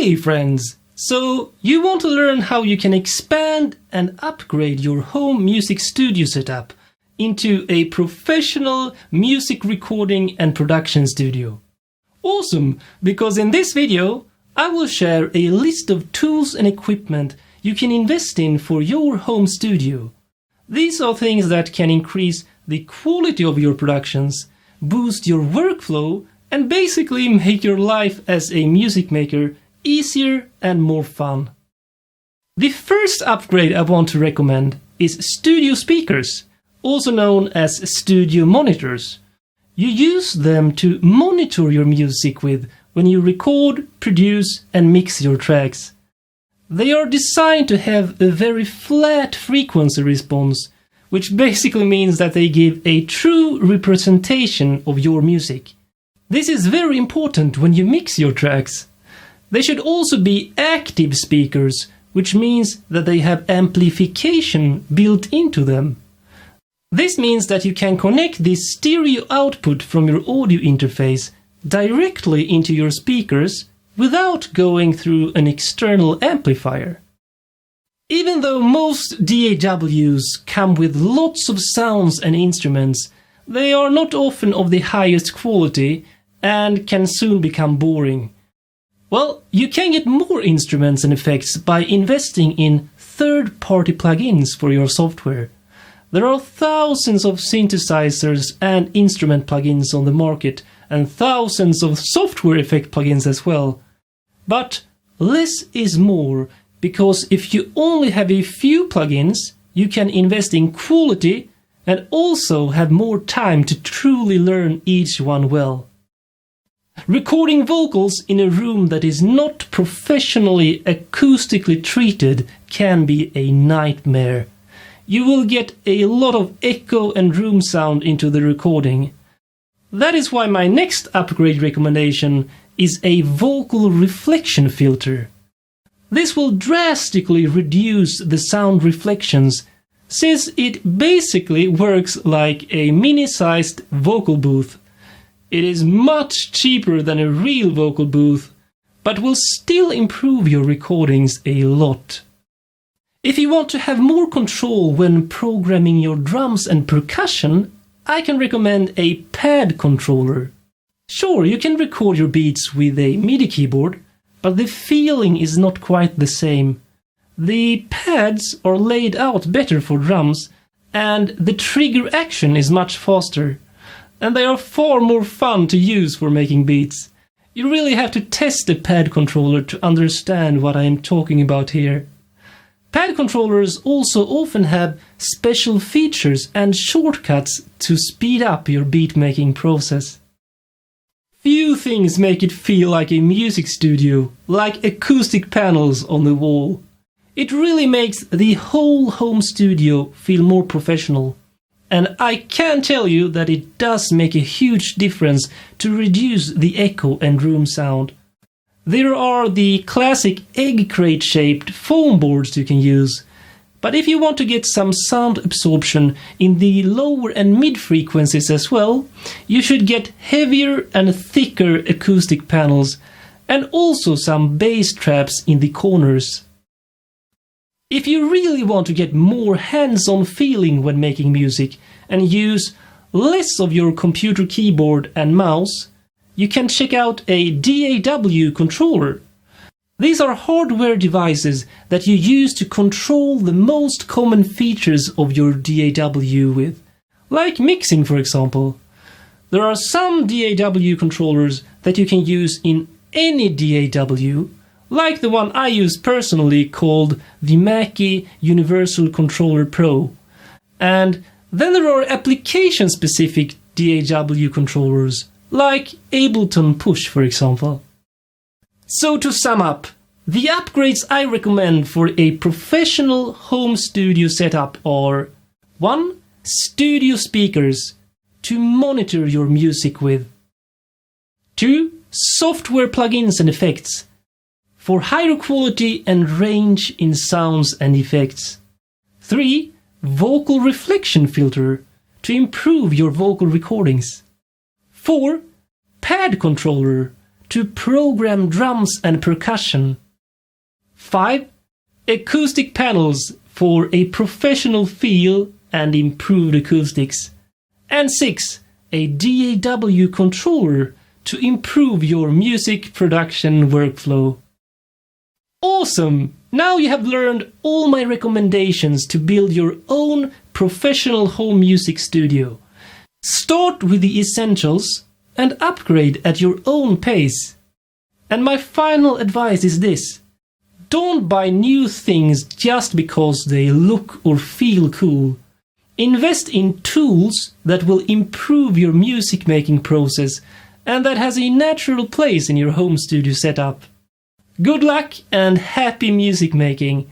Hey friends! So, you want to learn how you can expand and upgrade your home music studio setup into a professional music recording and production studio. Awesome! Because in this video, I will share a list of tools and equipment you can invest in for your home studio. These are things that can increase the quality of your productions, boost your workflow, and basically make your life as a music maker easier and more fun. The first upgrade I want to recommend is studio speakers, also known as studio monitors. You use them to monitor your music with when you record, produce, and mix your tracks. They are designed to have a very flat frequency response, which basically means that they give a true representation of your music. This is very important when you mix your tracks. They should also be active speakers, which means that they have amplification built into them. This means that you can connect the stereo output from your audio interface directly into your speakers without going through an external amplifier. Even though most DAWs come with lots of sounds and instruments, they are not often of the highest quality and can soon become boring. Well, you can get more instruments and effects by investing in third-party plugins for your software. There are thousands of synthesizers and instrument plugins on the market, and thousands of software effect plugins as well. But less is more, because if you only have a few plugins, you can invest in quality and also have more time to truly learn each one well. Recording vocals in a room that is not professionally acoustically treated can be a nightmare. You will get a lot of echo and room sound into the recording. That is why my next upgrade recommendation is a vocal reflection filter. This will drastically reduce the sound reflections, since it basically works like a mini-sized vocal booth. It is much cheaper than a real vocal booth, but will still improve your recordings a lot. If you want to have more control when programming your drums and percussion, I can recommend a pad controller. Sure, you can record your beats with a MIDI keyboard, but the feeling is not quite the same. The pads are laid out better for drums, and the trigger action is much faster. And they are far more fun to use for making beats. You really have to test the pad controller to understand what I am talking about here. Pad controllers also often have special features and shortcuts to speed up your beat making process. Few things make it feel like a music studio, like acoustic panels on the wall. It really makes the whole home studio feel more professional. And I can tell you that it does make a huge difference to reduce the echo and room sound. There are the classic egg crate shaped foam boards you can use, but if you want to get some sound absorption in the lower and mid frequencies as well, you should get heavier and thicker acoustic panels, and also some bass traps in the corners. If you really want to get more hands-on feeling when making music and use less of your computer keyboard and mouse, you can check out a DAW controller. These are hardware devices that you use to control the most common features of your DAW with, like mixing, for example. There are some DAW controllers that you can use in any DAW, like the one I use personally called the Mackie Universal Controller Pro. And then there are application-specific DAW controllers, like Ableton Push, for example. So to sum up, the upgrades I recommend for a professional home studio setup are 1. Studio speakers to monitor your music with. 2. Software plugins and effects for higher quality and range in sounds and effects. 3. Vocal reflection filter to improve your vocal recordings. 4. Pad controller to program drums and percussion. 5. Acoustic panels for a professional feel and improved acoustics. And 6. A DAW controller to improve your music production workflow. Awesome! Now you have learned all my recommendations to build your own professional home music studio. Start with the essentials and upgrade at your own pace. And my final advice is this: don't buy new things just because they look or feel cool. Invest in tools that will improve your music making process and that has a natural place in your home studio setup. Good luck and happy music making!